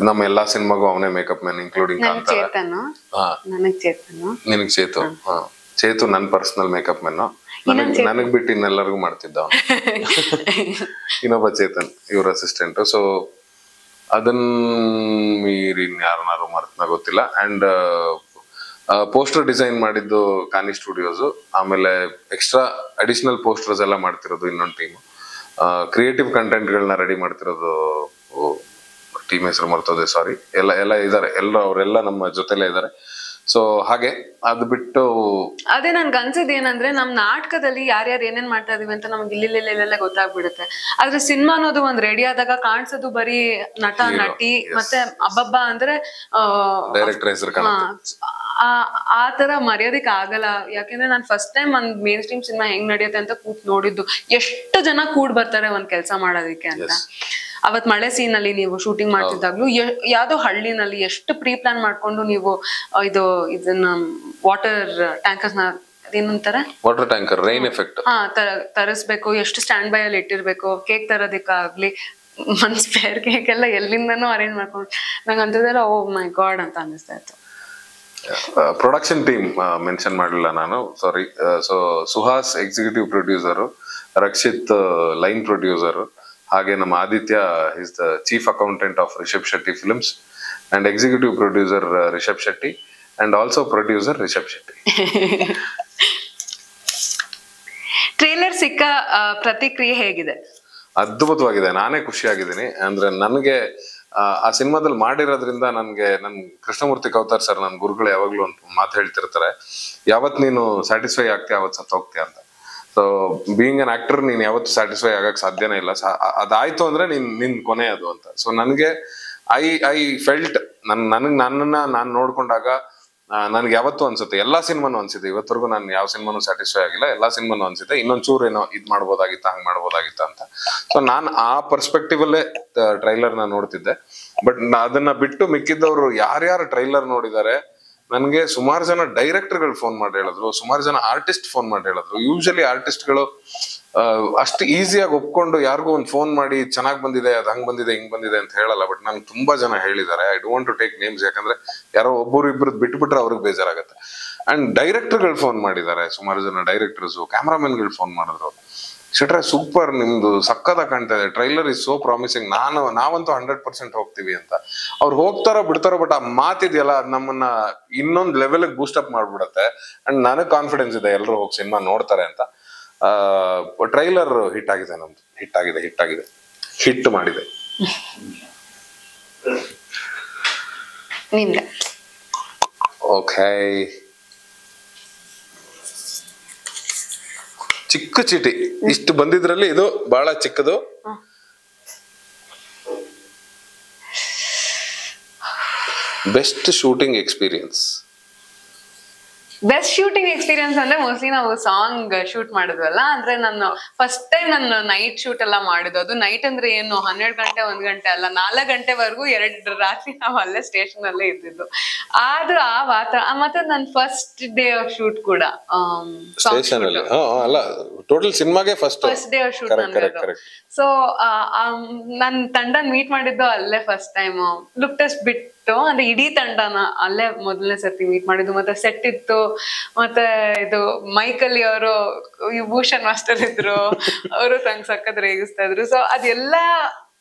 ನಮ್ಮ ಎಲ್ಲಾ ಸಿನಿಮಾಗೂ ಅವನೇ ಮೇಕಪ್ ಮ್ಯಾನ್ ಇನ್ಕ್ಲೂಡಿಂಗ್ ನಿನಗ್ ಚೇತು ಚೇತು ನನ್ ಪರ್ಸನಲ್ ಮೇಕಪ್ ಮ್ಯಾನ್ ನನಗ್ ಬಿಟ್ಟು ಇನ್ನೆಲ್ಲರಿಗೂ ಮಾಡ್ತಿದ್ದ ಇನ್ನೊಬ್ಬ ಚೇತನ್ ಇವ್ರ ಅಸಿಸ್ಟೆಂಟ್. ಸೊ ಅದನ್ನ ಮೀರಿ ಯಾರನ್ನಾರು ಮರ್ತನ ಗೊತ್ತಿಲ್ಲ. ಅಂಡ್ ಪೋಸ್ಟರ್ ಡಿಸೈನ್ ಮಾಡಿದ್ದು ಕಾನಿ ಸ್ಟುಡಿಯೋಸ್. ಆಮೇಲೆ ಎಕ್ಸ್ಟ್ರಾ ಅಡಿಷನಲ್ ಪೋಸ್ಟರ್ಸ್ ಎಲ್ಲ ಮಾಡ್ತಿರೋದು ಇನ್ನೊಂದು ಟೀಮ್. ಕ್ರಿಯೇಟಿವ್ ಕಂಟೆಂಟ್ ಗಳನ್ನ ರೆಡಿ ಮಾಡ್ತಿರೋದು ಟೀಮ್ ಹೆಸರು ಮರ್ತೋದೆ, ಸಾರಿ. ಎಲ್ಲ ಇದಾರೆ, ಅವರೆಲ್ಲ ನಮ್ಮ ಜೊತೆಲೇ ಇದಾರೆ. ಸೊ ಹಾಗೆ ಅದು ಬಿಟ್ಟು ಅದೇ ನನ್ಗೆ ಅನ್ಸಿದ್ ಏನಂದ್ರೆ ನಮ್ ನಾಟಕದಲ್ಲಿ ಯಾರ್ಯಾರು ಏನೇನ್ ಮಾಡ್ತಾ ಇದೀವಿ ಅಂತ ನಮ್ಗೆ ಇಲ್ಲೆಲ್ಲ ಗೊತ್ತಾಗ್ಬಿಡುತ್ತೆ. ಆದ್ರೆ ಸಿನಿಮಾ ಅನ್ನೋದು ಒಂದ್ ರೆಡಿ ಆದಾಗ ಕಾಣಿಸೋದು ಬರೀ ನಟ ನಟಿ ಮತ್ತೆ ಅಬ್ಬಬ್ಬ ಅಂದ್ರೆ ಡೈರೆಕ್ಟರ್ ಹೆಸರು ಆ ತರ ಮರ್ಯಾದಕ್ಕೆ ಆಗಲ್ಲ. ಯಾಕೆಂದ್ರೆ ನಾನ್ ಫಸ್ಟ್ ಟೈಮ್ ಒಂದ್ ಮೇನ್ ಸ್ಟ್ರೀಮ್ ಸಿನಿಮಾ ಹೆಂಗ್ ನಡೆಯುತ್ತೆ ಅಂತ ಕೂತ್ ನೋಡಿದ್ದು. ಎಷ್ಟು ಜನ ಕೂಡ್ ಬರ್ತಾರೆ ಒಂದ್ ಕೆಲ್ಸ ಮಾಡೋದಿಕ್ಕೆ ಅಂತ. ಅವತ್ ಮಳೆ ಸೀನ್ ಅಲ್ಲಿ ನೀವು ಶೂಟಿಂಗ್ ಮಾಡ್ತಿದ್ದಾಗ್ಲೂ ಯಾವ್ದೋ ಹಳ್ಳಿನಲ್ಲಿ ಎಷ್ಟು ಪ್ರೀ ಪ್ಲಾನ್ ಮಾಡ್ಕೊಂಡು ನೀವು ಇದನ್ನ ವಾಟರ್ ಟ್ಯಾಂಕರ್ಸ್ ಏನಂತಾರೆ, ವಾಟರ್ ಟ್ಯಾಂಕರ್, ರೈನ್ ಎಫೆಕ್ಟ್ ತರಿಸ್ಬೇಕು, ಎಷ್ಟು ಸ್ಟ್ಯಾಂಡ್ ಬೈ ಅಲ್ಲಿ ಇಟ್ಟಿರ್ಬೇಕು, ಕೇಕ್ ತರೋದಿಕ್ಕಾಗ್ಲಿ, ಒಂದ್ ಸ್ಪೇರ್ ಕೇಕ್ ಎಲ್ಲ ಎಲ್ಲಿಂದನೂ ಅರೇಂಜ್ ಮಾಡ್ಕೊಂಡು ನಂಗೆ ಅಂತಿದ್ದೆಲ್ಲ ಓ ಮೈ ಗಾಡ್ ಅಂತ ಅನಿಸ್ತಾ ಇತ್ತು. ಪ್ರೊಡಕ್ಷನ್ ಟೀಮ್ ಮೆನ್ಷನ್ ಮಾಡಲಿಲ್ಲ ನಾನು, sorry. So Suhas executive producer, Rakshit line producer, ಹಾಗೆ ನಮ್ಮ Aditya is the chief accountant of Rishab Shetty films and executive producer Rishab Shetty and also producer Rishab Shetty. Trailer ಸಿಕ್ಕ ಪ್ರತಿಕ್ರಿಯೆ ಹೇಗಿದೆ? ಅದ್ಭುತವಾಗಿದೆ, ನಾನೇ ಖುಷಿಯಾಗಿದ್ದೀನಿ. ಅಂದ್ರೆ ನನಗೆ ಆ ಸಿನಿಮಾದಲ್ಲಿ ಮಾಡಿರೋದ್ರಿಂದ ನನ್ ಕೃಷ್ಣಮೂರ್ತಿ ಕೌತಾರ್ ಸರ್, ನನ್ನ ಗುರುಗಳು ಯಾವಾಗ್ಲೂ ಒಂದು ಮಾತು ಹೇಳ್ತಿರ್ತಾರೆ, ಯಾವತ್ ನೀನು ಸ್ಯಾಟಿಸ್ಫೈ ಆಗ್ತೀಯ ಅವತ್ ಸತ್ ಹೋಗ್ತೀಯ ಅಂತ. ಸೊ ಬೀಯಿಂಗ್ ಅನ್ ಆಕ್ಟರ್ ನೀನ್ ಯಾವತ್ತು ಸ್ಯಾಟಿಸ್ಫೈ ಆಗಕ್ ಸಾಧ್ಯನೇ ಇಲ್ಲ. ಅದಾಯ್ತು ಅಂದ್ರೆ ನಿನ್ ಕೊನೆ ಅದು ಅಂತ. ಸೊ ನನ್ಗೆ ಐ ಫೆಲ್ಟ್ ನನ್ನನ್ನ ನಾನು ನೋಡ್ಕೊಂಡಾಗ ನನ್ಗೆ ಯಾವತ್ತೂ ಅನ್ಸುತ್ತೆ, ಎಲ್ಲಾ ಸಿನಿಮಾನು ಅನ್ಸಿದೆ, ಇವತ್ತರೆಗೂ ನಾನು ಯಾವ ಸಿನಿಮಾನು ಸ್ಯಾಟಿಸ್ಫೈ ಆಗಿಲ್ಲ, ಎಲ್ಲಾ ಸಿನಿಮಾನು ಅನ್ಸಿದೆ ಇನ್ನೊಂಚೂರು ಏನೋ ಇದ್ ಮಾಡ್ಬೋದಾಗಿತ್ತ, ಹಂಗ್ ಮಾಡ್ಬೋದಾಗಿತ್ತ ಅಂತ. ಸೊ ನಾನ್ ಆ ಪರ್ಸ್ಪೆಕ್ಟಿವ್ ಅಲ್ಲೇ ಟ್ರೈಲರ್ ನ ನೋಡ್ತಿದ್ದೆ. ಬಟ್ ಅದನ್ನ ಬಿಟ್ಟು ಮಿಕ್ಕಿದ್ದವ್ರು ಯಾರ್ಯಾರು ಟ್ರೈಲರ್ ನೋಡಿದ್ದಾರೆ, ನನ್ಗೆ ಸುಮಾರು ಜನ ಡೈರೆಕ್ಟರ್ ಗಳು ಫೋನ್ ಮಾಡಿ ಹೇಳಿದ್ರು, ಸುಮಾರು ಜನ ಆರ್ಟಿಸ್ಟ್ ಫೋನ್ ಮಾಡಿ ಹೇಳಿದ್ರು. ಯೂಶಲಿ ಆರ್ಟಿಸ್ಟ್ ಗಳು ಅಷ್ಟು ಈಸಿಯಾಗಿ ಒಪ್ಕೊಂಡು ಯಾರಿಗೂ ಒಂದು ಫೋನ್ ಮಾಡಿ ಚೆನ್ನಾಗ್ ಬಂದಿದೆ, ಅದ್ ಹಂಗ್ ಬಂದಿದೆ ಹಿಂಗ್ ಬಂದಿದೆ ಅಂತ ಹೇಳಲ್ಲ. ಬಟ್ ನಂಗೆ ತುಂಬಾ ಜನ ಹೇಳಿದ್ದಾರೆ. I don't to take names, ಯಾಕಂದ್ರೆ ಯಾರೋ ಒಬ್ಬರು ಇಬ್ಬರದ್ದು ಬಿಟ್ಬಿಟ್ರೆ ಅವ್ರಿಗೆ ಬೇಜಾರಾಗತ್ತೆ. ಅಂಡ್ ಡೈರೆಕ್ಟರ್ ಗಳು ಫೋನ್ ಮಾಡಿದ್ದಾರೆ, ಸುಮಾರು ಜನ ಡೈರೆಕ್ಟರ್ಸ್, ಕ್ಯಾಮ್ರಾಮನ್ ಗಳು ಫೋನ್ ಮಾಡಿದ್ರು, ಶೆಟ್ರೆ ಸೂಪರ್, ನಿಮ್ದು ಸಕ್ಕದ ಕಾಣ್ತಾ ಇದೆ, ಟ್ರೈಲರ್ ಇಸ್ ಸೋ ಪ್ರಾಮಿಸಿಂಗ್, ನಾವಂತೂ 100% ಹೋಗ್ತೀವಿ ಅಂತ. ಅವ್ರು ಹೋಗ್ತಾರೋ ಬಿಡ್ತಾರೋ, ಬಟ್ ಆ ಮಾತಿದೆಯಲ್ಲ ಅದು ನಮ್ಮನ್ನ ಇನ್ನೊಂದು ಲೆವೆಲ್ ಬೂಸ್ಟ್ ಅಪ್ ಮಾಡ್ಬಿಡತ್ತೆ. ಅಂಡ್ ನನಗ್ ಕಾನ್ಫಿಡೆನ್ಸ್ ಇದೆ ಎಲ್ಲರೂ ಹೋಗಿ ಸಿನಿಮಾ ನೋಡ್ತಾರೆ ಅಂತ. ಟ್ರೈಲರ್ ಹಿಟ್ ಆಗಿದೆ, ನಮ್ದು ಹಿಟ್ ಆಗಿದೆ, ಹಿಟ್ ಮಾಡಿದೆ. ಓಕೆ, ಚಿಕ್ಕ ಚೀಟಿ ಇಷ್ಟು ಬಂದಿದ್ರಲ್ಲಿ ಇದು ಬಹಳ ಚಿಕ್ಕದು. Best shooting experience. Best shooting experience ಅಂದ್ರೆ ಮೋಸ್ಟ್ಲಿ ನಾವು ಸಾಂಗ್ ಶೂಟ್ ಮಾಡಿದ್ವಲ್ಲ. ಅಂದ್ರೆ ನಾನು ಫಸ್ಟ್ ಟೈಮ್ ನಾನು ನೈಟ್ ಶೂಟ್ ಎಲ್ಲ ಮಾಡಿದ್ದು. ಅದು ನೈಟ್ ಅಂದ್ರೆ ಏನು 12 ಗಂಟೆ 1 ಗಂಟೆ ಅಲ್ಲ, 4 ಗಂಟೆವರೆಗೂ 2 ರಾತ್ರಿ ನಾವು ಅಲ್ಲೇ ಸ್ಟೇಷನ್ ಅಲ್ಲೇ ಇದ್ದಿದ್ದು. ಆದ್ರೂ ಆ ವಾತಾವರಣ, ಮತ್ತೆ ನನ್ನ ಫಸ್ಟ್ ಡೇ ಆಫ್ ಶೂಟ್ ಕೂಡ ಸ್ಟೇಷನ್ ಅಲ್ಲಿ ಅಲ್ಲ, ಟೋಟಲ್ ಸಿನಿಮಾಗೆ ಫಸ್ಟ್ ಡೇ ಆಫ್ ಶೂಟ್ ನಂದು. ಸೊ ನನ್ ತಂಡ ಮೀಟ್ ಮಾಡಿದ್ದು ಅಲ್ಲೇ ಫಸ್ಟ್ ಟೈಮ್. ಲುಕ್ ಟೆಸ್ಟ್ ಬಿಟ್ಟು ಅಂದ್ರೆ ಇಡೀ ತಂಡನ ಅಲ್ಲೇ ಮೊದಲನೇ ಸರ್ತಿ ಮೀಟ್ ಮಾಡಿದ್ದು. ಮತ್ತೆ ಸೆಟ್ ಇತ್ತು, ಮತ್ತೆ ಇದು ಮೈಕಲ್ಲಿ ಅವರು ಭೂಷಣ್ ಮಾಸ್ಟರ್ ಇದ್ರು, ಅವರು ತಂಗ್ ಸಕ್ಕತ್ ರೇಗಿಸ್ತಾ ಇದ್ರು. ಸೊ ಅದೆಲ್ಲ,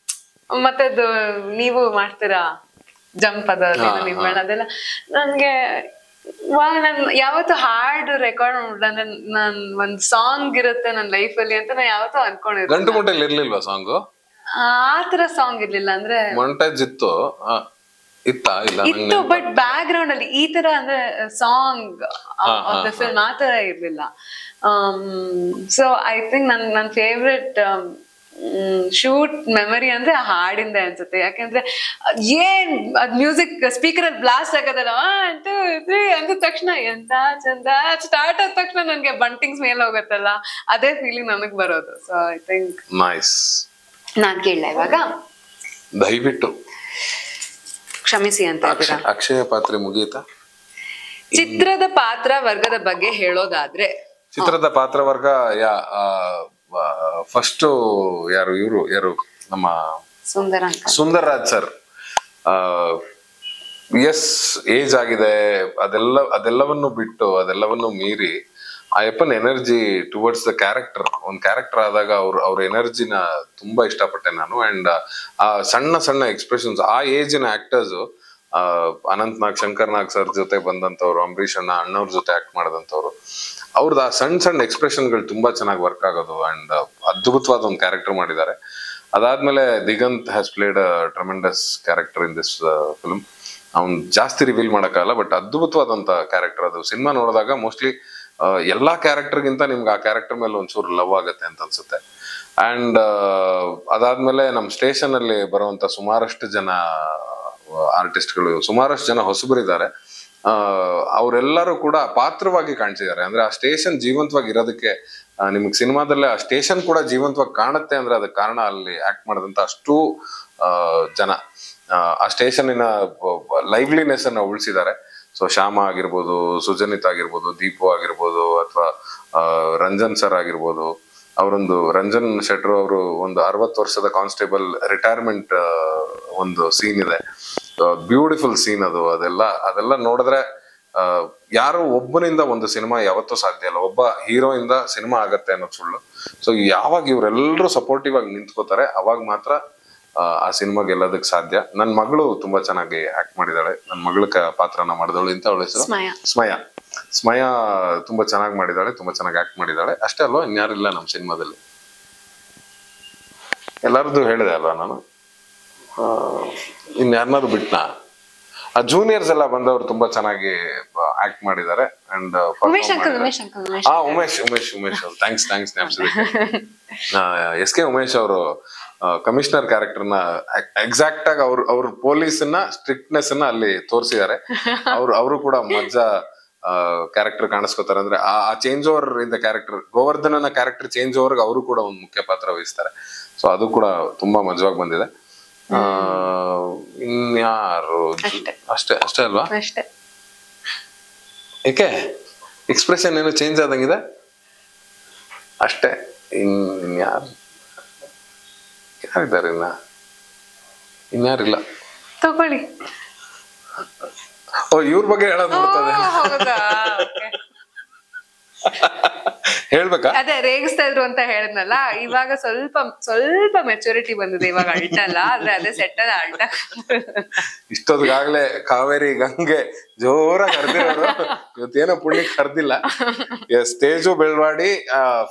ಮತ್ತೆ ಅದು ನೀವು ಮಾಡ್ತೀರಾ ಜಂಪ್ ಅದೆಲ್ಲ ನನ್ಗೆ ನನ್ ಯಾವತ್ತು ಹಾಡ್ ರೆಕಾರ್ಡ್ ಮಾಡ್ಬಿಟ್ಟ ಅಂದ್ರೆ ನಾನ್ ಒಂದ್ ಸಾಂಗ್ ಇರುತ್ತೆ ನನ್ನ ಲೈಫ್ ಅಲ್ಲಿ ಅಂತ ನಾ ಯಾವತ್ತೂ ಅನ್ಕೊಂಡಿರ್ಲಿಲ್ವಾ? ಸಾಂಗ್ ಆತರ ಸಾಂಗ್ ಇರ್ಲಿಲ್ಲ, ಅಂದ್ರೆ ಮೊಂಟೇಜ್ ಇತ್ತು, ಬಟ್ ಬ್ಯಾಕ್ ಗ್ರೌಂಡ್ ಅಲ್ಲಿ ಈ ತರ ಅಂದ್ರೆ ಸಾಂಗ್ ಫಿಲ್ಮ್ ಆತರ ಇರ್ಲಿಲ್ಲ. ಸೊ ಐ ಥಿಂಕ್ ನನ್ ಫೇವ್ರೆಟ್ ಶೂಟ್ ಮೆಮರಿ ಅಂದ್ರೆ ಆ ಹಾಡಿಂದ ಅನ್ಸುತ್ತೆ. ಯಾಕಂದ್ರೆ ಏನ್ ಅದ್ ಮ್ಯೂಸಿಕ್ ಸ್ಪೀಕರ್ ಅಲ್ಲಿ ಬ್ಲಾಸ್ಟ್ ಆಗದಲ್ಲ ಅಂದ ತಕ್ಷಣ ಎಂತ ಚಂದ, ಸ್ಟಾರ್ಟ್ ಆದ ತಕ್ಷಣ ನನ್ಗೆ ಬಂಟಿಂಗ್ಸ್ ಮೇಲೆ ಹೋಗತ್ತಲ್ಲ, ಅದೇ ಫೀಲಿಂಗ್ ನನಗ್ ಬರೋದು. So I think nice. ನಾನ್ ಕೇಳಲ್ಲ ಇವಾಗ, ದಯವಿಟ್ಟು ಕ್ಷಮಿಸಿ ಅಂತ. ಅಕ್ಷಯ ಪಾತ್ರೆ ಮುಗಿಯುತ್ತಾ? ಚಿತ್ರದ ಪಾತ್ರ ವರ್ಗದ ಬಗ್ಗೆ ಹೇಳೋದಾದ್ರೆ, ಚಿತ್ರದ ಪಾತ್ರ ವರ್ಗ ಫಸ್ಟ್ ಯಾರು ನಮ್ಮ ಸುಂದರ್ ರಾಜ್ ಸರ್. ಎಸ್ ಏಜ್ ಆಗಿದೆ, ಅದೆಲ್ಲವನ್ನು ಬಿಟ್ಟು ಅದೆಲ್ಲವನ್ನು ಮೀರಿ ಆ ಯಪ್ಪನ್ ಎನರ್ಜಿ ಟುವರ್ಡ್ಸ್ ದ ಕ್ಯಾರೆಕ್ಟರ್, ಒಂದ್ ಕ್ಯಾರೆಕ್ಟರ್ ಆದಾಗ ಅವ್ರ ಎನರ್ಜಿನ ತುಂಬಾ ಇಷ್ಟಪಟ್ಟೆ ನಾನು. ಅಂಡ್ ಆ ಸಣ್ಣ ಸಣ್ಣ ಎಕ್ಸ್ಪ್ರೆಷನ್ಸ್, ಆ ಏಜಿನ ಆಕ್ಟರ್ಸ್, ಅನಂತ್ ನಾಗ್, ಶಂಕರ್ ನಾಗ್ ಸರ್ ಜೊತೆ ಬಂದಂತವ್ರು, ಅಂಬರೀಷ್ ಅಣ್ಣವ್ರ ಜೊತೆ ಆಕ್ಟ್ ಮಾಡಿದಂತವ್ರು, ಅವ್ರದ್ದು ಆ ಸಣ್ಣ ಸಣ್ಣ ಎಕ್ಸ್ಪ್ರೆಷನ್ಗಳು ತುಂಬಾ ಚೆನ್ನಾಗಿ ವರ್ಕ್ ಆಗೋದು. ಅಂಡ್ ಅದ್ಭುತವಾದ ಒಂದು ಕ್ಯಾರೆಕ್ಟರ್ ಮಾಡಿದ್ದಾರೆ. ಅದಾದ್ಮೇಲೆ Diganth has played a tremendous character in this film. ಅವ್ನು ಜಾಸ್ತಿ ರಿವೀಲ್ ಮಾಡಕ್ಕಾಗಲ್ಲ, ಬಟ್ ಅದ್ಭುತವಾದಂತ ಕ್ಯಾರೆಕ್ಟರ್ ಅದು. ಸಿನಿಮಾ ನೋಡಿದಾಗ ಮೋಸ್ಟ್ಲಿ ಎಲ್ಲಾ ಕ್ಯಾರೆಕ್ಟರ್ಗಿಂತ ನಿಮ್ಗೆ ಆ ಕ್ಯಾರೆಕ್ಟರ್ ಮೇಲೆ ಒಂಚೂರು ಲವ್ ಆಗತ್ತೆ ಅಂತ ಅನ್ಸುತ್ತೆ. ಅಂಡ್ ಅದಾದ್ಮೇಲೆ ನಮ್ ಸ್ಟೇಷನ್ ಅಲ್ಲಿ ಬರುವಂತ ಸುಮಾರಷ್ಟು ಜನ ಆರ್ಟಿಸ್ಟ್ಗಳು, ಸುಮಾರಷ್ಟು ಜನ ಹೊಸಬರಿದ್ದಾರೆ. ಅವರೆಲ್ಲರೂ ಕೂಡ ಪಾತ್ರವಾಗಿ ಕಾಣಿಸಿದ್ದಾರೆ. ಅಂದ್ರೆ ಆ ಸ್ಟೇಷನ್ ಜೀವಂತವಾಗಿ ಇರೋದಕ್ಕೆ, ನಿಮ್ಗೆ ಸಿನಿಮಾದಲ್ಲೇ ಆ ಸ್ಟೇಷನ್ ಕೂಡ ಜೀವಂತವಾಗಿ ಕಾಣುತ್ತೆ ಅಂದ್ರೆ ಅದಕ್ಕೆ ಕಾರಣ ಅಲ್ಲಿ ಆಕ್ಟ್ ಮಾಡಿದಂತ ಅಷ್ಟು ಜನ ಆ ಸ್ಟೇಷನ್ನಿನ ಲೈವ್ಲಿನೆಸ್ ಅನ್ನ ಉಳಿಸಿದ್ದಾರೆ. ಸೊ ಶ್ಯಾಮ ಆಗಿರ್ಬೋದು, ಸುಜನಿತ್ ಆಗಿರ್ಬೋದು, ದೀಪು ಆಗಿರ್ಬೋದು, ಅಥವಾ ರಂಜನ್ ಸರ್ ಆಗಿರ್ಬೋದು. ಅವರೊಂದು ರಂಜನ್ ಶೆಟ್ರು ಅವರು ಒಂದು 60 ವರ್ಷದ ಕಾನ್ಸ್ಟೇಬಲ್ ರಿಟೈರ್ಮೆಂಟ್ ಒಂದು ಸೀನ್ ಇದೆ, ಬ್ಯೂಟಿಫುಲ್ ಸೀನ್ ಅದು. ಅದೆಲ್ಲ ನೋಡಿದ್ರೆ ಯಾರು ಒಬ್ಬನಿಂದ ಒಂದು ಸಿನಿಮಾ ಯಾವತ್ತೂ ಸಾಧ್ಯ ಇಲ್ಲ, ಒಬ್ಬ ಹೀರೋ ಇಂದ ಸಿನಿಮಾ ಆಗತ್ತೆ ಅನ್ನೋದು ಸುಳ್ಳು. ಸೊ ಯಾವಾಗ ಇವರೆಲ್ಲರೂ ಸಪೋರ್ಟಿವ್ ಆಗಿ ನಿಂತ್ಕೋತಾರೆ ಅವಾಗ ಮಾತ್ರ ಆ ಸಿನಿಮಾ ಗೆಲ್ಲೋದಕ್ಕೆ ಸಾಧ್ಯ. ನನ್ನ ಮಗಳು ತುಂಬಾ ಚೆನ್ನಾಗಿ ಆಕ್ಟ್ ಮಾಡಿದಾಳೆ. ನನ್ನ ಮಗಳ ಪಾತ್ರನ ಮಾಡಿದವಳು ಇಂತ ಅವಳ ಹೆಸರು ಸ್ಮಯ. ತುಂಬಾ ಚೆನ್ನಾಗಿ ಮಾಡಿದಾಳೆ, ತುಂಬಾ ಚೆನ್ನಾಗಿ ಆಕ್ಟ್ ಮಾಡಿದಾಳೆ. ಅಷ್ಟೇ ಅಲ್ವಾ, ಇನ್ಯಾರಿಲ್ಲ ನಮ್ಮ ಸಿನಿಮಾದಲ್ಲಿ. ಎಲ್ಲಾರದ್ದು ಹೇಳಿದೆ ಅಲ್ವಾ ನಾನು, ಇನ್ಯಾರನ್ನಾದ್ರು ಬಿಟ್ನಾ? ಆ ಜೂನಿಯರ್ಸ್ ಎಲ್ಲ ಬಂದವರು ತುಂಬಾ ಚೆನ್ನಾಗಿ ಆಕ್ಟ್ ಮಾಡಿದ್ದಾರೆ. And Umesh thanks S K Umesh ಅವರು ಕಮಿಷನರ್ ಕ್ಯಾರೆಕ್ಟರ್ನ ಎಕ್ಸಾಕ್ಟ್ ಆಗಿ ಅವ್ರ ಪೊಲೀಸ್ನ ಸ್ಟ್ರಿಕ್ಟ್ನೆಸ್ ಅನ್ನ ಅಲ್ಲಿ ತೋರಿಸಿದ್ದಾರೆ. ಅವರು ಕೂಡ ಮಜಾ ಕ್ಯಾರೆಕ್ಟರ್ ಕಾಣಿಸ್ಕೋತಾರೆ. ಅಂದ್ರೆ ಆ ಚೇಂಜ್ ಓವರ್ ಇಂದ ಕ್ಯಾರೆಕ್ಟರ್, ಗೋವರ್ಧನನ ಕ್ಯಾರೆಕ್ಟರ್ ಚೇಂಜ್ ಓವರ್ ಅವರು ಕೂಡ ಒಂದು ಮುಖ್ಯ ಪಾತ್ರ ವಹಿಸ್ತಾರೆ. ಸೊ ಅದು ಕೂಡ ತುಂಬಾ ಮಜವಾಗಿ ಬಂದಿದೆ. ಇನ್ಯಾರು? ಅಷ್ಟೇ ಅಲ್ವಾ? ಏಕೆ ಎಕ್ಸ್ಪ್ರೆಷನ್ ಏನು ಚೇಂಜ್ ಆದಂಗಿದೆ? ಅಷ್ಟೇ. ಯಾರಿದ್ದಾರೆ? ಇನ್ಯಾರಿಲ್ಲ ತಗೊಳ್ಳಿ. ಇವ್ರ ಬಗ್ಗೆ ಹೇಳೋದು ನೋಡ್ತದೆ. ಹೇಳ್ಬೇಕಾ? ಅದೇ ರೇಗಿಸ್ತಾ ಇದ್ರು ಅಂತ ಹೇಳಿದ್ನಲ್ಲ, ಇವಾಗ ಸ್ವಲ್ಪ ಮೆಚುರಿಟಿ ಬಂದಿದೆ. ಇವಾಗ ಅಳ್ಟಲ್ಲ, ಆದ್ರೆ ಅದೇ ಸೆಟ್ ಅದ ಅಳ್ಟ. ಇಷ್ಟೊತ್ತಿಗಾಗ್ಲೇ ಕಾವೇರಿ ಗಂಗೆ ಜೋರಾಗಿ ಕರ್ದಿರೋರು, ಇವತ್ತೇನೋ ಪುಣ್ಯಕ್ಕೆ ಕರ್ದಿಲ್ಲ. ತೇಜು ಬೆಳ್ವಾಡಿ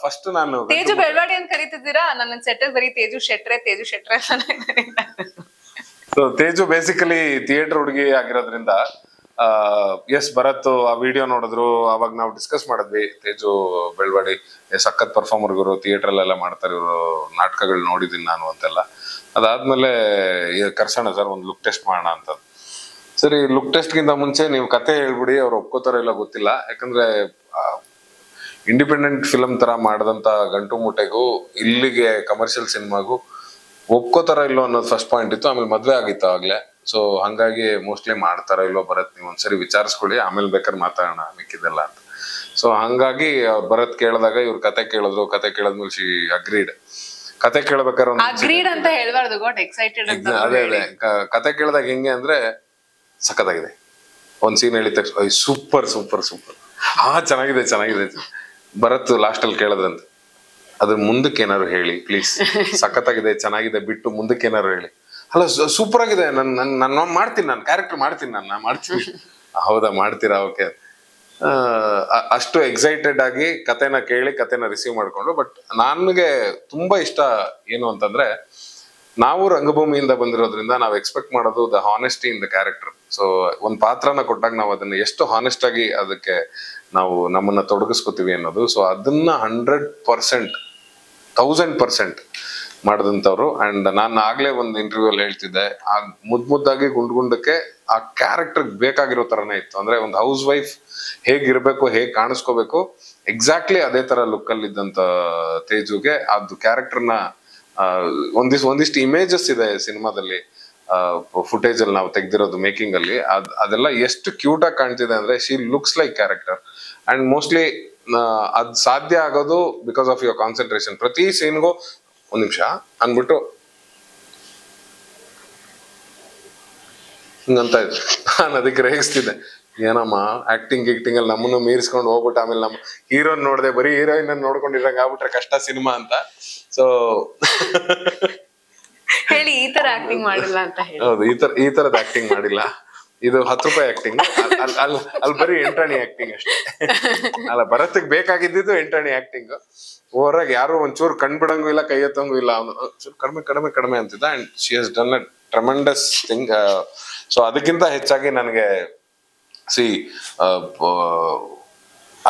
ಫಸ್ಟ್. ನಾನು ತೇಜು ಬೆಳ್ವಾಡಿ ಅಂತ ಕರಿತಿದ್ದೀರಾ? ನನ್ನ ಸೆಟ್ ಬರೀ ತೇಜು ಶೆಟ್ರೆ ಸೊ ತೇಜು ಬೇಸಿಕಲಿ ಥಿಯೇಟರ್ ಹುಡುಗಿ ಆಗಿರೋದ್ರಿಂದ ಎಸ್ ಭರತ್ ಆ ವಿಡಿಯೋ ನೋಡಿದ್ರು, ಅವಾಗ ನಾವು ಡಿಸ್ಕಸ್ ಮಾಡಿದ್ವಿ. ತೇಜು ಬೆಳ್ವಾಡಿ ಸಖತ್ ಪರ್ಫಾರ್ಮರ್ ಇವರು, ಥಿಯೇಟರ್ ಅಲ್ಲೆಲ್ಲ ಮಾಡ್ತಾರೆ ಇವರು, ನಾಟಕಗಳು ನೋಡಿದೀನಿ ನಾನು ಅಂತೆಲ್ಲ. ಅದಾದ್ಮೇಲೆ ಕರ್ಸೋಣ ಸರ್ ಒಂದು ಲುಕ್ ಟೆಸ್ಟ್ ಮಾಡೋಣ ಅಂತ. ಸರಿ, ಲುಕ್ ಟೆಸ್ಟ್ ಗಿಂತ ಮುಂಚೆ ನೀವು ಕತೆ ಹೇಳ್ಬಿಡಿ, ಅವ್ರು ಒಪ್ಕೋತಾರೋ ಇಲ್ಲ ಗೊತ್ತಿಲ್ಲ. ಯಾಕಂದ್ರೆ ಇಂಡಿಪೆಂಡೆಂಟ್ ಫಿಲಮ್ ತರ ಮಾಡದಂತ ಗಂಟು ಮೂಟೆಗೂ ಇಲ್ಲಿಗೆ ಕಮರ್ಷಿಯಲ್ ಸಿನಿಮಾಗೂ ಒಪ್ಕೋತಾರ ಇಲ್ಲೋ ಅನ್ನೋದು ಫಸ್ಟ್ ಪಾಯಿಂಟ್ ಇತ್ತು. ಆಮೇಲೆ ಮದ್ವೆ ಆಗಿತ್ತು ಆಗ್ಲೇ. ಸೊ ಹಂಗಾಗಿ ಮೋಸ್ಟ್ಲಿ ಮಾಡ್ತಾರ ಇಲ್ವೋ ಭರತ್, ನೀವು ಒಂದ್ಸರಿ ವಿಚಾರಿಸ್ಕೊಳ್ಳಿ, ಆಮೇಲೆ ಬೇಕಾದ್ರೆ ಮಾತಾಡೋಣ ಮಿಕ್ಕಿದೆಲ್ಲ ಅಂತ. ಸೊ ಹಂಗಾಗಿ ಭರತ್ ಕೇಳಿದಾಗ ಇವ್ರು ಕತೆ ಕೇಳಿದ್ರು. ಕತೆ ಕೇಳದ್ಮೇಲೆ ಶಿ ಅಗ್ರೀಡ್. ಕತೆ ಕೇಳ್ಬೇಕಾದ್ರೆ ಅದೇ ಕತೆ ಕೇಳಿದಾಗ ಹೆಂಗೆ ಅಂದ್ರೆ ಸಖತ್ತಾಗಿದೆ. ಒಂದ್ ಸೀನ್ ಹೇಳಿದ ತಕ್ಷಣ ಸೂಪರ್ ಚೆನ್ನಾಗಿದೆ. ಭರತ್ ಲಾಸ್ಟ್ ಅಲ್ಲಿ ಕೇಳದಂತ, ಅದ್ರ ಮುಂದಕ್ಕೆ ಏನಾರು ಹೇಳಿ ಪ್ಲೀಸ್, ಸಖತ್ತಾಗಿದೆ ಚೆನ್ನಾಗಿದೆ ಬಿಟ್ಟು ಮುಂದಕ್ಕೆ ಏನಾರು ಹೇಳಿ. ಅಲ್ಲ ಸೂಪರ್ ಆಗಿದೆ, ನಾನು ಮಾಡ್ತೀನಿ, ನಾನು ಕ್ಯಾರೆಕ್ಟರ್ ಮಾಡ್ತೀನಿ, ನಾನು ಮಾಡ್ತೀನಿ. ಹೌದಾ, ಮಾಡ್ತೀರಾ? ಓಕೆ. ಅಷ್ಟು ಎಕ್ಸೈಟೆಡ್ ಆಗಿ ಕತೆನ ಕೇಳಿ ಕತೆನ ರಿಸೀವ್ ಮಾಡ್ಕೊಂಡು. ಬಟ್ ನನಗೆ ತುಂಬಾ ಇಷ್ಟ ಏನು ಅಂತಂದ್ರೆ, ನಾವು ರಂಗಭೂಮಿಯಿಂದ ಬಂದಿರೋದ್ರಿಂದ ನಾವು ಎಕ್ಸ್ಪೆಕ್ಟ್ ಮಾಡೋದು the honesty in the character. So ಒಂದ್ ಪಾತ್ರನ ಕೊಟ್ಟಾಗ ನಾವು ಅದನ್ನ ಎಷ್ಟು ಹಾನೆಸ್ಟ್ ಆಗಿ ಅದಕ್ಕೆ ನಾವು ನಮ್ಮನ್ನ ತೊಡಗಿಸ್ಕೊತೀವಿ ಅನ್ನೋದು. ಸೊ ಅದನ್ನ 100%, 1000% ಮಾಡಿದಂಥವ್ರು. ಅಂಡ್ ನಾನು ಆಗ್ಲೇ ಒಂದು ಇಂಟರ್ವ್ಯೂ ಅಲ್ಲಿ ಹೇಳ್ತಿದ್ದೆ, ಆ ಮುದ್ದಾಗಿ ಗುಂಡಕ್ಕೆ ಆ ಕ್ಯಾರೆಕ್ಟರ್ ಬೇಕಾಗಿರೋ ತರನೇ ಇತ್ತು. ಅಂದ್ರೆ ಒಂದು ಹೌಸ್ ವೈಫ್ ಹೇಗಿರ್ಬೇಕು, ಹೇಗ್ ಕಾಣಿಸ್ಕೋಬೇಕು, ಎಕ್ಸಾಕ್ಟ್ಲಿ ಅದೇ ತರ ಲುಕ್ ಅಲ್ಲಿ ಇದ್ದಂತ ತೇಜುಗೆ ಅದು ಕ್ಯಾರೆಕ್ಟರ್ನ ಒಂದಿಷ್ಟು ಇಮೇಜಸ್ ಇದೆ ಸಿನಿಮಾದಲ್ಲಿ, ಫುಟೇಜ್ ಅಲ್ಲಿ ನಾವು ತೆಗ್ದಿರೋದು ಮೇಕಿಂಗ್ ಅಲ್ಲಿ. ಅದೆಲ್ಲ ಎಷ್ಟು ಕ್ಯೂಟ್ ಆಗಿ ಕಾಣ್ತಿದೆ ಅಂದ್ರೆ, she looks like character. And mostly ಅದ್ ಸಾಧ್ಯ ಆಗೋದು ಬಿಕಾಸ್ ಆಫ್ ಯುವರ್ ಕಾನ್ಸಂಟ್ರೇಷನ್. ಪ್ರತಿ ಸೀನ್ಗೂ ಒಂದ್ ನಿಮಿಷ ಅನ್ಬಿಟ್ಟು ಹಿಂಗಂತ ಇದ್ರು. ನಾನು ಅದಕ್ಕೆ ರೇಗಿಸ್ತಿದ್ದೆ, ಏನಮ್ಮ ಆಕ್ಟಿಂಗ್ ಗಿಕ್ಟಿಂಗ್ ಅಲ್ಲಿ ನಮ್ಮನ್ನು ಮೀರಿಸ್ಕೊಂಡು ಹೋಗ್ಬಿಟ್ಟು ಆಮೇಲೆ ನಮ್ಮ ಹೀರೋನ್ ನೋಡ್ದೆ, ಬರೀ ಹೀರೋಯಿನ್ ನೋಡ್ಕೊಂಡಿರಂಗ ಆಗ್ಬಿಟ್ರೆ ಕಷ್ಟ ಸಿನಿಮಾ ಅಂತ. ಸೊ ಹೇಳಿ, ಈ ತರ ಆಕ್ಟಿಂಗ್ ಮಾಡಿಲ್ಲ ಅಂತ ಹೇಳಿ. ಹೌದು, ಈ ತರದ ಆಕ್ಟಿಂಗ್ ಮಾಡಿಲ್ಲ. ಇದು 10 ರೂಪಾಯಿ ಆಕ್ಟಿಂಗ್, ಅಲ್ಲಿ ಬರೀ ಎಂಟಾಣಿ ಆಕ್ಟಿಂಗ್ ಅಷ್ಟೇ. ಅಲ್ಲ, ಭರತ್ಗೆ ಬೇಕಾಗಿದ್ದು ಎಂಟಾಣಿ ಆಕ್ಟಿಂಗ್. ಓವರಾಗಿ ಯಾರು ಒಂಚೂರು ಕಣ್ಬಿಡಂಗೂ ಇಲ್ಲ, ಕೈ ಎತ್ತಂಗೂ ಇಲ್ಲ. ಅವನು ಕಡಿಮೆ ಕಡಿಮೆ ಕಡಿಮೆ ಅಂತಿದ್ದ. And she has done a tremendous thing. So ಅದಕ್ಕಿಂತ ಹೆಚ್ಚಾಗಿ ನನಗೆ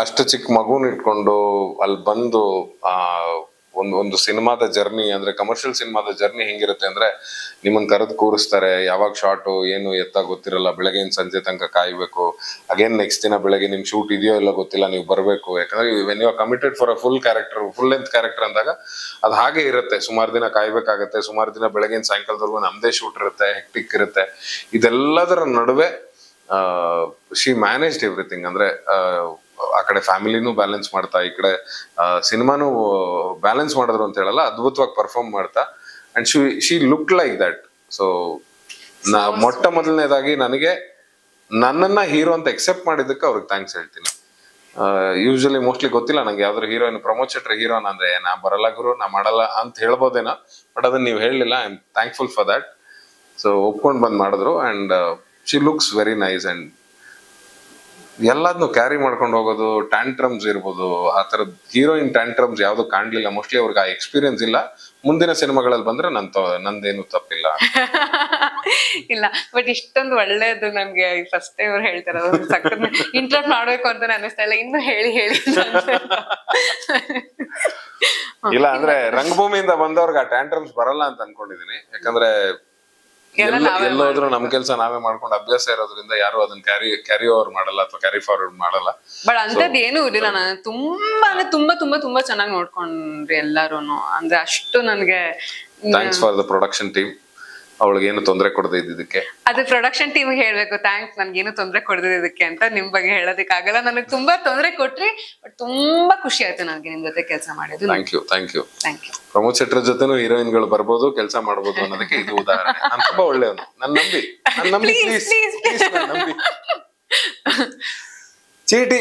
ಅಷ್ಟು ಚಿಕ್ಕ ಮಗುನ ಇಟ್ಕೊಂಡು ಅಲ್ಲಿ ಬಂದು ಒಂದು ಸಿನಿಮಾದ ಜರ್ನಿ, ಅಂದ್ರೆ ಕಮರ್ಷಿಯಲ್ ಸಿನಿಮಾದ ಜರ್ನಿ ಹೆಂಗಿರುತ್ತೆ ಅಂದ್ರೆ, ನಿಮ್ಮನ್ನ ಕರೆದು ಕೂರಿಸ್ತಾರೆ, ಯಾವಾಗ ಶಾರ್ಟು ಏನು ಎತ್ತ ಗೊತ್ತಿರಲ್ಲ, ಬೆಳಗ್ಗೆ ಸಂಜೆ ತನಕ ಕಾಯ್ಬೇಕು. ಅಗೇನ್ ನೆಕ್ಸ್ಟ್ ದಿನ ಬೆಳಗ್ಗೆ ನಿಮ್ ಶೂಟ್ ಇದೆಯೋ ಇಲ್ಲ ಗೊತ್ತಿಲ್ಲ, ನೀವು ಬರ್ಬೇಕು. ಯಾಕಂದ್ರೆ when you are committed for a full length character ಅಂದಾಗ ಅದು ಹಾಗೆ ಇರುತ್ತೆ. ಸುಮಾರು ದಿನ ಕಾಯ್ಬೇಕಾಗತ್ತೆ, ಸುಮಾರು ದಿನ ಬೆಳಗಿನ ಸಾಯಂಕಾಲದವರೆಗೂ ನಮ್ದೇ ಶೂಟ್ ಇರುತ್ತೆ, ಹೆಕ್ಟಿಕ್ ಇರುತ್ತೆ. ಇದೆಲ್ಲದರ ನಡುವೆ ಶಿ ಮ್ಯಾನೇಜ್ಡ್ ಎವ್ರಿಥಿಂಗ್. ಅಂದ್ರೆ ಆ ಕಡೆ ಫ್ಯಾಮಿಲಿನೂ ಬ್ಯಾಲೆನ್ಸ್ ಮಾಡ್ತಾ, ಈ ಕಡೆ ಸಿನಿಮಾನು ಬ್ಯಾಲೆನ್ಸ್ ಮಾಡಿದ್ರು ಅಂತ ಹೇಳಲ್ಲ, ಅದ್ಭುತವಾಗಿ ಪರ್ಫಾರ್ಮ್ ಮಾಡ್ತಾ. And she look like that. So ಮೊಟ್ಟ ಮೊದಲನೇದಾಗಿ ನನ್ನನ್ನ ಹೀರೋ ಅಂತ ಎಕ್ಸೆಪ್ಟ್ ಮಾಡಿದ್ದಕ್ಕೆ ಅವ್ರಿಗೆ ಥ್ಯಾಂಕ್ಸ್ ಹೇಳ್ತೀನಿ. ಯೂಶಲಿ ಮೋಸ್ಟ್ಲಿ ಗೊತ್ತಿಲ್ಲ ನಂಗೆ ಯಾವ್ದಾದ್ರು ಹೀರೋಯಿನ್, ಪ್ರಮೋದ್ ಶೆಟ್ಟಿ ಹೀರೋನ್ ಅಂದ್ರೆ ನಾ ಬರಲ್ಲ ಗುರು, ನಾ ಮಾಡಲ್ಲ ಅಂತ ಹೇಳ್ಬೋದೇನೋ, ಬಟ್ ಅದನ್ನ ನೀವು ಹೇಳಲಿಲ್ಲ. I am thankful for that. So ಒಪ್ಕೊಂಡು ಬಂದ್ ಮಾಡಿದ್ರು. And she looks very nice. And ಎಲ್ಲದನ್ನು ಕ್ಯಾರಿ ಮಾಡ್ಕೊಂಡು ಹೋಗೋದು, ಟ್ಯಾಂಟ್ರಮ್ಸ್ ಇರ್ಬೋದು, ಆ ತರದ್ ಹೀರೋಯಿನ್ ಟ್ಯಾಂಟ್ರಮ್ಸ್ ಯಾವ್ದು ಕಾಣ್ಲಿಲ್ಲ. ಮೋಸ್ಟ್ಲಿ ಅವ್ರಿಗೆ ಆ ಎಕ್ಸ್ಪೀರಿಯನ್ಸ್ ಇಲ್ಲ. ಮುಂದಿನ ಸಿನಿಮಾಗಳಲ್ಲಿ ಬಂದ್ರೆ ನಂದೇನು ತಪ್ಪಿಲ್ಲ. ಇಲ್ಲ, ಬಟ್ ಇಷ್ಟೊಂದು ಒಳ್ಳೇದು ನನ್ಗೆ ಫಸ್ಟ್ ಇವ್ರು ಹೇಳ್ತಾರ, ಇಂಟ್ರಪ್ಟ್ ಮಾಡ್ಬೇಕು ಅಂತ ಅನಿಸ್ತಾ ಇಲ್ಲ. ಇನ್ನು ಹೇಳಿ ಇಲ್ಲ ಅಂದ್ರೆ ರಂಗಭೂಮಿಯಿಂದ ಬಂದವ್ರಿಗೆ ಆ ಟ್ಯಾಂಟ್ರಮ್ಸ್ ಬರಲ್ಲ ಅಂತ ಅನ್ಕೊಂಡಿದೀನಿ. ಯಾಕಂದ್ರೆ ಎಲ್ಲೋದ್ರು ನಮ್ ಕೆಲ್ಸ ನಾವೇ ಮಾಡ್ಕೊಂಡು ಅಭ್ಯಾಸ ಇರೋದ್ರಿಂದ ಯಾರು ಅದನ್ನ ಕ್ಯಾರಿ ಓವರ್ ಮಾಡಲ್ಲ ಅಥವಾ ಕ್ಯಾರಿ ಫಾರ್ವರ್ಡ್ ಮಾಡಲ್ಲ. ಬಟ್ ಅಂತದ್ ಏನು ಇರ್ಲಿಲ್ಲ. ನಾನು ತುಂಬಾ ಚೆನ್ನಾಗಿ ನೋಡ್ಕೊಂಡ್ರಿ ಎಲ್ಲಾರುನು. ಅಂದ್ರೆ ಅಷ್ಟು ನನ್ಗೆ thanks for the production team. ಅವಳಿಗೆ ಏನು ತೊಂದರೆ ಕೊಡದೆ ಇದ್ದಿದ್ದಕ್ಕೆ. ಅದು ಪ್ರೊಡಕ್ಷನ್ ಟೀಮ್ ಹೇಳ್ಬೇಕು ಥ್ಯಾಂಕ್ಸ್, ನನ್ಗೇನು ತೊಂದರೆ ಕೊಡದಿದ್ದಕ್ಕೆ ಅಂತ. ನಿಮ್ ಬಗ್ಗೆ ಹೇಳೋದಕ್ಕಾಗಲ್ಲ, ನನಗೆ ತುಂಬಾ ತೊಂದರೆ ಕೊಟ್ರಿ. ಬಟ್ ತುಂಬಾ ಖುಷಿ ಆಯ್ತು ನನಗೆ ನಿಮ್ ಜೊತೆ ಕೆಲಸ ಮಾಡಿದ್ದು. Thank you. ಪ್ರಮೋದ್ ಶೆಟ್ಟಿ ಜೊತೆನೂ ಹೀರೋಯಿನ್ಗಳು ಬರ್ಬೋದು, ಕೆಲಸ ಮಾಡ್ಬೋದು ಅನ್ನೋದಕ್ಕೆ ಇದು ಉದಾಹರಣೆ. ನಾನು ತುಂಬಾ ಒಳ್ಳೆಯವನು, ನನ್ನ ನಂಬಿ ಪ್ಲೀಸ್. ಚೀಟಿ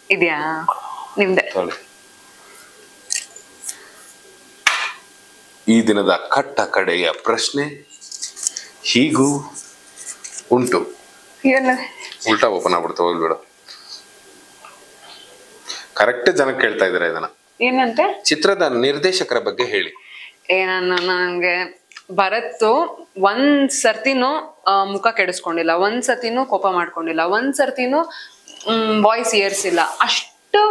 ಇದೆಯಾ ನಿಮ್ದೆ? ಈ ದಿನದ ಕಟ್ಟ ಕಡೆಯ ಪ್ರಶ್ನೆ ಹೀಗೂ ಉಂಟು. ಉಲ್ಟಾ ಓಪನ್ ಆಗ್ಬಿಡ್ತಾ ಹೋಗ್ಬಿಡ. ಕರೆಕ್ಟ್ ಜನಕ್ಕೆ ಕೇಳ್ತಾ ಇದಾರೆ ಇದನ್ನ. ಏನಂತೆ? ಚಿತ್ರದ ನಿರ್ದೇಶಕರ ಬಗ್ಗೆ ಹೇಳಿ. ನಂಗೆ ಭರತ್ ಒಂದ್ ಸರ್ತಿನೂ ಮುಖ ಕೆಡಿಸ್ಕೊಂಡಿಲ್ಲ, ಒಂದ್ ಸರ್ತಿನೂ ಕೋಪ ಮಾಡ್ಕೊಂಡಿಲ್ಲ, ಒಂದ್ ಸರ್ತಿನೂ ವಾಯ್ಸ್ ಏರ್ಸಿಲ್ಲ. ಅಷ್ಟು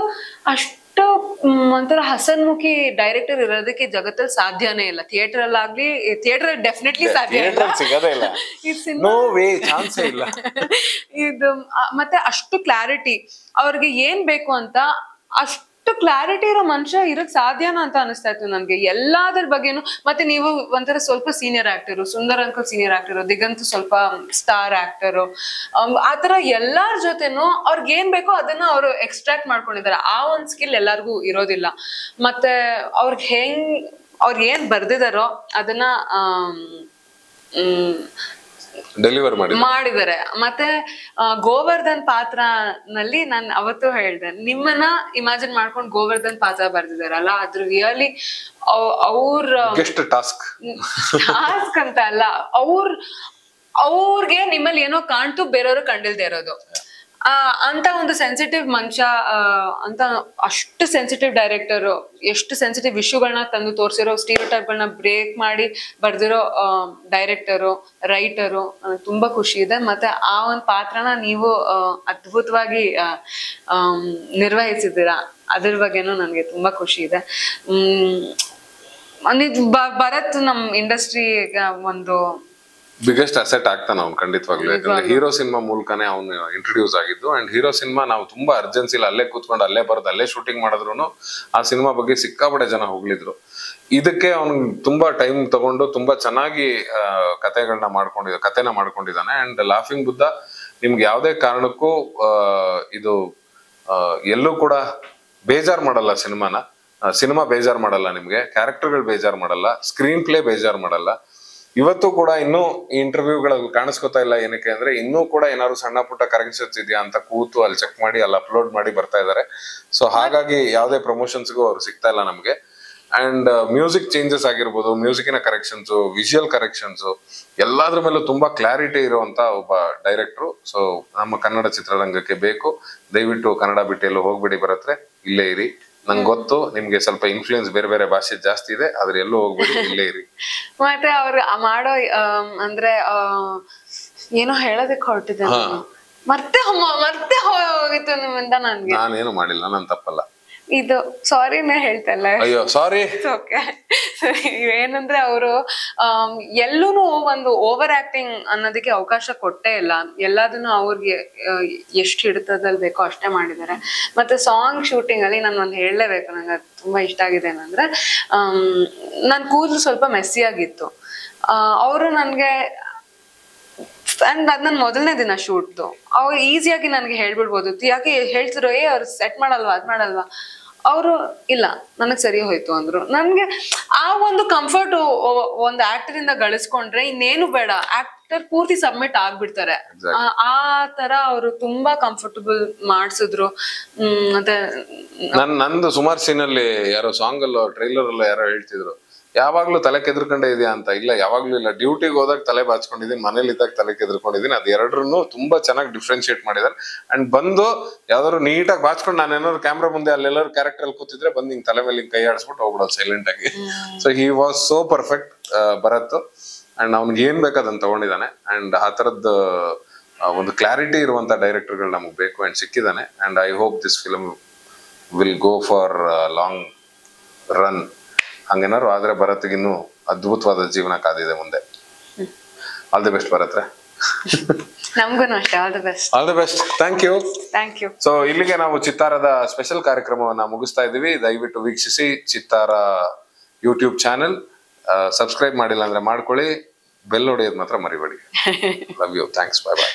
ಒಂಥರ ಹಸನ್ಮುಖಿ ಡೈರೆಕ್ಟರ್ ಇರೋದಕ್ಕೆ ಜಗತ್ತಲ್ಲಿ ಸಾಧ್ಯನೇ ಇಲ್ಲ. ಥಿಯೇಟರ್ ಅಲ್ಲಾಗ್ಲಿ, ಥಿಯೇಟರ್ ಡೆಫಿನೆಟ್ಲಿ ಸಾಧ್ಯ ಇಲ್ಲ. ಇದು ಮತ್ತೆ ಅಷ್ಟು ಕ್ಲಾರಿಟಿ, ಅವ್ರಿಗೆ ಏನ್ ಬೇಕು ಅಂತ ಅಷ್ಟು ಕ್ಲಾರಿಟಿ ಇರೋ ಮನುಷ್ಯ ಇರಕ್ ಸಾಧ್ಯನಾ ಅಂತ ಅನಿಸ್ತಾ ಇತ್ತು ನನ್ಗೆ ಎಲ್ಲಾದ್ರ ಬಗ್ಗೆನು. ಮತ್ತೆ ನೀವು ಒಂಥರ ಸ್ವಲ್ಪ senior actor, Sundar uncle senior actor, Diganth ಸ್ವಲ್ಪ ಸ್ಟಾರ್ ಆಕ್ಟರು, ಆತರ ಎಲ್ಲಾರ ಜೊತೆನು ಅವ್ರಿಗೆ ಏನ್ ಬೇಕೋ ಅದನ್ನ ಅವರು ಎಕ್ಸ್ಟ್ರಾಕ್ಟ್ ಮಾಡ್ಕೊಂಡಿದ್ದಾರೆ. ಆ ಒಂದ್ ಸ್ಕಿಲ್ ಎಲ್ಲಾರ್ಗು ಇರೋದಿಲ್ಲ. ಮತ್ತೆ ಅವ್ರಿಗೆ ಏನ್ ಬರ್ದಿದಾರೋ ಅದನ್ನ ಡೆಲಿವರ್ ಮಾಡಿದ್ದಾರೆ. ಮತ್ತೆ ಗೋವರ್ಧನ್ ಪಾತ್ರನಲ್ಲಿ ನಾನು ಅವತ್ತು ಹೇಳ್ದೆ, ನಿಮ್ಮನ್ನ ಇಮ್ಯಾಜಿನ್ ಮಾಡ್ಕೊಂಡು ಗೋವರ್ಧನ್ ಪಾತ್ರ ಬರ್ದಿದಾರಲ್ಲ, ಅದ್ರ ರಿಯಲಿ ಟಾಸ್ಕ್ ಅಂತ ಅಲ್ಲ, ಅವ್ರಿಗೆ ನಿಮ್ಮಲ್ಲಿ ಏನೋ ಕಾಣ್ತು, ಬೇರೆಯವರು ಕಂಡಿಲ್ದೇ ಇರೋದು. ಅಂತ ಒಂದು ಸೆನ್ಸಿಟಿವ್ ಮನುಷ್ಯ ಅಂತ, ಅಷ್ಟು ಸೆನ್ಸಿಟಿವ್ ಡೈರೆಕ್ಟರ್, ಎಷ್ಟು ಸೆನ್ಸಿಟಿವ್ ಇಶ್ಯೂಗಳನ್ನ ತಂದು ತೋರಿಸಿರೋ, ಸ್ಟೀರಿಯೋಟೈಪ್ಗಳನ್ನ ಬ್ರೇಕ್ ಮಾಡಿ ಬರ್ದಿರೋ ಡೈರೆಕ್ಟರು, ರೈಟರು. ತುಂಬಾ ಖುಷಿ ಇದೆ. ಮತ್ತೆ ಆ ಒಂದು ಪಾತ್ರನ ನೀವು ಅದ್ಭುತವಾಗಿ ನಿರ್ವಹಿಸಿದ್ದೀರಾ, ಅದ್ರ ಬಗ್ಗೆನೂ ನನಗೆ ತುಂಬಾ ಖುಷಿ ಇದೆ. ಭರತ್ ನಮ್ ಇಂಡಸ್ಟ್ರಿಗೆ ಒಂದು ಬಿಗ್ಗೆಸ್ಟ್ ಅಸೆಟ್ ಆಗ್ತಾನೆ ಅವ್ನು ಖಂಡಿತವಾಗ್ಲೂ. ಯಾಕಂದ್ರೆ ಹೀರೋ ಸಿನಿಮಾ ಮೂಲಕನೇ ಅವ್ನು ಇಂಟ್ರೊಡ್ಯೂಸ್ ಆಗಿದ್ದು. ಅಂಡ್ ಹೀರೋ ಸಿನಿಮಾ ನಾವು ತುಂಬಾ ಅರ್ಜೆನ್ಸಿಲಿ ಅಲ್ಲೇ ಕೂತ್ಕೊಂಡು ಅಲ್ಲೇ ಬರೋದು ಅಲ್ಲೇ ಶೂಟಿಂಗ್ ಮಾಡಿದ್ರು ಆ ಸಿನಿಮಾ ಬಗ್ಗೆ ಸಿಕ್ಕಾಪಟ್ಟೆ ಜನ ಹೋಗ್ಲಿದ್ರು. ಇದಕ್ಕೆ ಅವ್ನು ತುಂಬಾ ಟೈಮ್ ತಗೊಂಡು ತುಂಬಾ ಚೆನ್ನಾಗಿ ಕತೆನ ಮಾಡ್ಕೊಂಡಿದ್ದಾನೆ. ಅಂಡ್ ಲಾಫಿಂಗ್ ಬುದ್ಧ ನಿಮ್ಗೆ ಯಾವ್ದೇ ಕಾರಣಕ್ಕೂ ಇದು ಎಲ್ಲೂ ಕೂಡ ಬೇಜಾರ್ ಮಾಡಲ್ಲ. ಸಿನಿಮಾ ಬೇಜಾರ್ ಮಾಡಲ್ಲ, ನಿಮ್ಗೆ ಕ್ಯಾರೆಕ್ಟರ್ಗಳು ಬೇಜಾರ್ ಮಾಡಲ್ಲ, ಸ್ಕ್ರೀನ್ ಪ್ಲೇ ಬೇಜಾರ್ ಮಾಡಲ್ಲ. ಇವತ್ತು ಕೂಡ ಇನ್ನೂ ಈ ಇಂಟರ್ವ್ಯೂಗಳಲ್ಲಿ ಕಾಣಿಸ್ಕೊತಾ ಇಲ್ಲ. ಏನಕ್ಕೆ ಅಂದ್ರೆ ಇನ್ನೂ ಕೂಡ ಏನಾದ್ರು ಸಣ್ಣ ಪುಟ್ಟ ಕರೆಕ್ಷನ್ಸ್ ಇದೆಯಾ ಅಂತ ಕೂತು ಅಲ್ಲಿ ಚೆಕ್ ಮಾಡಿ ಅಲ್ಲಿ ಅಪ್ಲೋಡ್ ಮಾಡಿ ಬರ್ತಾ ಇದಾರೆ. ಸೊ ಹಾಗಾಗಿ ಯಾವುದೇ ಪ್ರಮೋಷನ್ಸ್ಗೂ ಅವ್ರು ಸಿಗ್ತಾ ಇಲ್ಲ ನಮ್ಗೆ. ಅಂಡ್ ಮ್ಯೂಸಿಕ್ ಚೇಂಜಸ್ ಆಗಿರ್ಬೋದು, ಮ್ಯೂಸಿಕಿನ ಕರೆಕ್ಷನ್ಸ್, ವಿಜುವಲ್ ಕರೆಕ್ಷನ್ಸ್, ಎಲ್ಲಾದ್ರ ಮೇಲೂ ತುಂಬಾ ಕ್ಲಾರಿಟಿ ಇರುವಂತ ಒಬ್ಬ ಡೈರೆಕ್ಟ್ರು. ಸೊ ನಮ್ಮ ಕನ್ನಡ ಚಿತ್ರರಂಗಕ್ಕೆ ಬೇಕು. ದಯವಿಟ್ಟು ಕನ್ನಡ ಬಿಟ್ಟು ಎಲ್ಲೂ ಹೋಗ್ಬಿಡಿ, ಬರತ್ರೆ ಇಲ್ಲೇ ಇರಿ. ನಂಗೆ ಗೊತ್ತು ನಿಮ್ಗೆ ಸ್ವಲ್ಪ ಇನ್ಫ್ಲೂಯೆನ್ಸ್ ಬೇರೆ ಬೇರೆ ಭಾಷೆ ಜಾಸ್ತಿ ಇದೆ, ಆದ್ರೆ ಎಲ್ಲೂ ಹೋಗ್ಬಿಡಿ, ಇಲ್ಲೇ ಇರಿ. ಮತ್ತೆ ಅವ್ರು ಮಾಡೋ ಅಂದ್ರೆ ಏನೋ ಹೇಳೋದಕ್ಕೆ ಹೊರಟಿದೆ, ಮತ್ತೆ ಹೋಗಿತ್ತು ನಿಮ್ಮಿಂದ. ನನ್ಗೆ ನಾನೇನು ಮಾಡಿಲ್ಲ, ನನ್ ತಪ್ಪಲ್ಲ ಇದು. ಸಾರಿನೇ ಹೇಳ್ತಾ ಇಲ್ಲ. ಅಯ್ಯೋ ಸಾರಿ. ಓಕೆ. ಏನಂದ್ರೆ ಅವರು ಎಲ್ಲೂನು ಒಂದು ಓವರ್ ಆಕ್ಟಿಂಗ್ ಅನ್ನೋದಕ್ಕೆ ಅವಕಾಶ ಕೊಟ್ಟೇ ಇಲ್ಲ. ಎಲ್ಲದನ್ನು ಅವ್ರಿಗೆ ಎಷ್ಟು ಹಿಡಿತದಲ್ಲಿ ಬೇಕೋ ಅಷ್ಟೇ ಮಾಡಿದ್ದಾರೆ. ಮತ್ತೆ ಸಾಂಗ್ ಶೂಟಿಂಗ್ ಅಲ್ಲಿ ನಾನು ಒಂದು ಹೇಳಲೇಬೇಕು, ನಂಗೆ ತುಂಬಾ ಇಷ್ಟ ಆಗಿದೆ ಏನಂದ್ರೆ, ನನ್ ಕೂದಲು ಸ್ವಲ್ಪ ಮೆಸ್ಸಿ ಆಗಿತ್ತು. ಅವರು ನನ್ಗೆ ಅದ್ ನನ್ ಮೊದಲನೇ ದಿನ ಶೂಟ್ದು, ಅವ್ರು ಈಸಿಯಾಗಿ ನನ್ಗೆ ಹೇಳ್ಬಿಡ್ಬೋದು, ಯಾಕೆ ಹೇಳ್ತಿರೋ ಅವ್ರು ಸೆಟ್ ಮಾಡಲ್ವಾ ಅದ್ ಮಾಡಲ್ವಾ. ಅವರು ಇಲ್ಲ ನನಗ್ ಸರಿ ಹೋಯ್ತು ಅಂದ್ರು. ನನ್ಗೆ ಆ ಒಂದು ಕಂಫರ್ಟ್ ಒಂದು ಆಕ್ಟರ್ ಇಂದ ಗಳಿಸ್ಕೊಂಡ್ರೆ ಇನ್ನೇನು ಬೇಡ, ಆಕ್ಟರ್ ಪೂರ್ತಿ ಸಬ್ಮಿಟ್ ಆಗ್ಬಿಡ್ತಾರೆ. ಆ ತರ ಅವರು ತುಂಬಾ ಕಂಫರ್ಟಬಲ್ ಮಾಡ್ಸಿದ್ರು. ಮತ್ತೆ ನಂದು ಸುಮಾರು ಸೀನ್ ಅಲ್ಲಿ ಯಾರೋ ಸಾಂಗ್ ಅಲ್ಲೋ ಟ್ರೈಲರ್ ಅಲ್ಲೋ ಯಾರೋ ಹೇಳ್ತಿದ್ರು, ಯಾವಾಗ್ಲೂ ತಲೆ ಕೆದ್ರಕೊಂಡೇ ಇದೆಯಾ ಅಂತ. ಇಲ್ಲ, ಯಾವಾಗ್ಲೂ ಇಲ್ಲ. ಡ್ಯೂಟಿಗೆ ಹೋದಾಗ ತಲೆ ಬಾಚ್ಕೊಂಡಿದ್ದೀನಿ, ಮನೇಲಿ ಇದ್ದಾಗ ತಲೆ ಕೆದ್ರಕೊಂಡಿದ್ದೀನಿ. ಅದ್ ಎರಡರನ್ನು ತುಂಬಾ ಚೆನ್ನಾಗಿ ಡಿಫ್ರೆನ್ಶಿಯೇಟ್ ಮಾಡಿದಾರೆ. ಅಂಡ್ ಬಂದು ಯಾವ್ದಾದ್ರು ನೀಟಾಗಿ ಬಾಚ್ಕೊಂಡು ನಾನು ಏನಾದ್ರು ಕ್ಯಾಮ್ರಾ ಮುಂದೆ ಅಲ್ಲೆಲ್ಲರೂ ಕ್ಯಾರೆಕ್ಟರ್ ಅಲ್ಲಿ ಕೂತಿದ್ರೆ ಬಂದು ಹಿಂಗ್ ತಲೆ ಮೇಲೆ ಕೈ ಆಡಿಸ್ಬಿಟ್ಟು ಹೋಗ್ಬಿಡೋದು ಸೈಲೆಂಟ್ ಆಗಿ. So he was so perfect Bharat. And ಅವ್ನಿಗೆ ಏನ್ ಬೇಕಾದಂತ ತಗೊಂಡಿದ್ದಾನೆ. ಅಂಡ್ ಆ ತರದ್ ಒಂದು ಕ್ಲಾರಿಟಿ ಇರುವಂತ ಡೈರೆಕ್ಟರ್ಗಳು ನಮಗ್ ಬೇಕು, ಅಂಡ್ ಸಿಕ್ಕಿದ್ದಾನೆ. And I hope this film will go for long run. ಹಂಗೇನಾದ್ರು ಆದ್ರೆ ಭರತ್ಗೆ ಇನ್ನೂ ಅದ್ಭುತವಾದ ಜೀವನ ಕಾದಿದೆ ಮುಂದೆ. All the best Bharat. ನಮಗೂ ಅಷ್ಟೇ. All the best. All the best. Thank you. Thank you. So ಇಲ್ಲಿಗೆ ನಾವು ಚಿತ್ತಾರದ ಸ್ಪೆಷಲ್ ಕಾರ್ಯಕ್ರಮವನ್ನ ಮುಗಿಸ್ತಾ ಇದೀವಿ. ದಯವಿಟ್ಟು ವೀಕ್ಷಿಸಿ ಚಿತ್ತಾರ ಯೂಟ್ಯೂಬ್ ಚಾನೆಲ್. ಸಬ್ಸ್ಕ್ರೈಬ್ ಮಾಡಿಲ್ಲ ಅಂದ್ರೆ ಮಾಡ್ಕೊಳ್ಳಿ. ಬೆಲ್ ಹೊಡೆಯೋದು ಮಾತ್ರ ಮರಿಬೇಡಿ. Love you. Thanks. Bye bye.